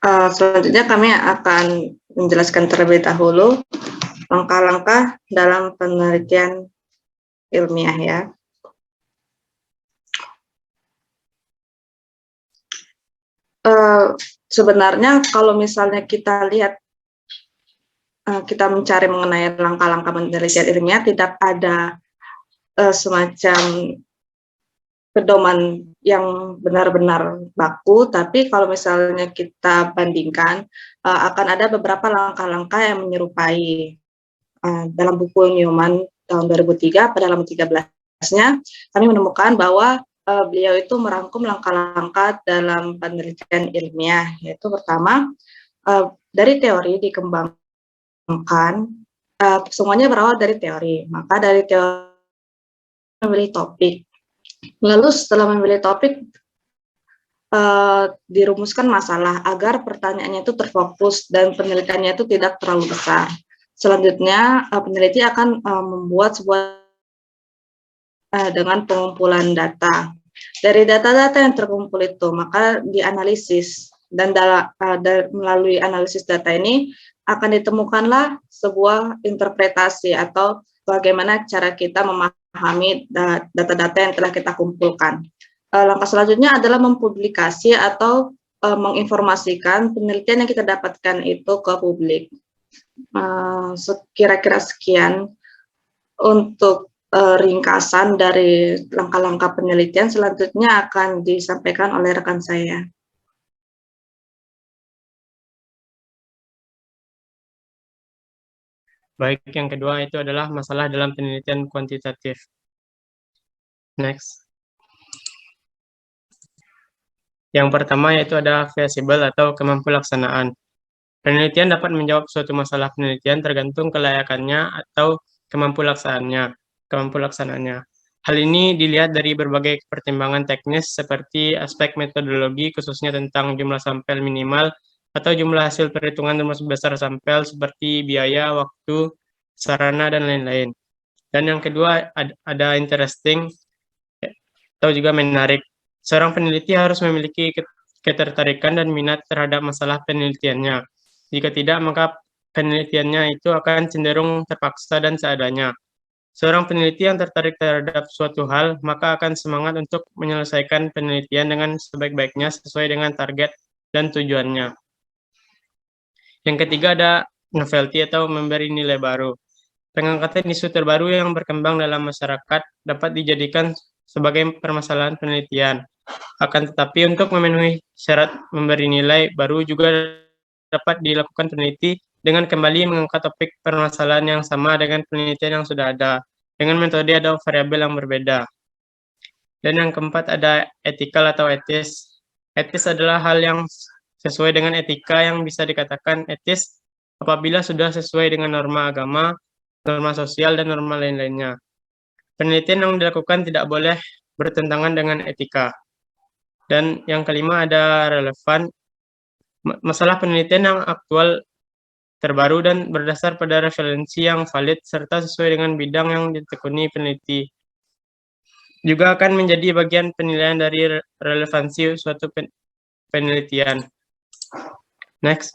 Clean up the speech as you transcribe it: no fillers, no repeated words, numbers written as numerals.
Selanjutnya kami akan menjelaskan terlebih dahulu langkah-langkah dalam penelitian ilmiah ya. Sebenarnya kalau misalnya kita lihat, kita mencari mengenai langkah-langkah penelitian ilmiah, tidak ada semacam pedoman yang benar-benar baku, tapi kalau misalnya kita bandingkan, akan ada beberapa langkah-langkah yang menyerupai. Dalam buku Newman tahun 2003, pada halaman 13-nya, kami menemukan bahwa beliau itu merangkum langkah-langkah dalam penelitian ilmiah, yaitu pertama, dari teori dikembangkan, semuanya berawal dari teori, maka dari teori memilih topik. Lalu setelah memilih topik, dirumuskan masalah agar pertanyaannya itu terfokus dan penelitiannya itu tidak terlalu besar. Selanjutnya, peneliti akan membuat sebuah dengan pengumpulan data. Dari data-data yang terkumpul itu, maka dianalisis, dan melalui analisis data ini akan ditemukanlah sebuah interpretasi atau bagaimana cara kita memahami data-data yang telah kita kumpulkan. Langkah selanjutnya adalah mempublikasi atau menginformasikan penelitian yang kita dapatkan itu ke publik. Kira-kira sekian untuk ringkasan dari langkah-langkah penelitian. Selanjutnya akan disampaikan oleh rekan saya. Baik, yang kedua itu adalah masalah dalam penelitian kuantitatif. Next. Yang pertama yaitu ada feasible atau kemampu laksanaan. Penelitian dapat menjawab suatu masalah penelitian tergantung kelayakannya atau kemampu laksanaannya. Hal ini dilihat dari berbagai pertimbangan teknis seperti aspek metodologi, khususnya tentang jumlah sampel minimal atau jumlah hasil perhitungan termasuk dasar sampel seperti biaya, waktu, sarana, dan lain-lain. Dan yang kedua ada interesting atau juga menarik. Seorang peneliti harus memiliki ketertarikan dan minat terhadap masalah penelitiannya. Jika tidak, maka penelitiannya itu akan cenderung terpaksa dan seadanya. Seorang peneliti yang tertarik terhadap suatu hal, maka akan semangat untuk menyelesaikan penelitian dengan sebaik-baiknya sesuai dengan target dan tujuannya. Yang ketiga ada novelty atau memberi nilai baru. Pengangkatan isu terbaru yang berkembang dalam masyarakat dapat dijadikan sebagai permasalahan penelitian. Akan tetapi untuk memenuhi syarat memberi nilai baru juga dapat dilakukan peneliti dengan kembali mengangkat topik permasalahan yang sama dengan penelitian yang sudah ada, dengan metode atau variabel yang berbeda. Dan yang keempat ada etikal atau etis. Etis adalah hal yang sesuai dengan etika yang bisa dikatakan etis apabila sudah sesuai dengan norma agama, norma sosial, dan norma lain-lainnya. Penelitian yang dilakukan tidak boleh bertentangan dengan etika. Dan yang kelima ada relevan. Masalah penelitian yang aktual, terbaru, dan berdasar pada referensi yang valid serta sesuai dengan bidang yang ditekuni peneliti. Juga akan menjadi bagian penilaian dari relevansi suatu penelitian. Next.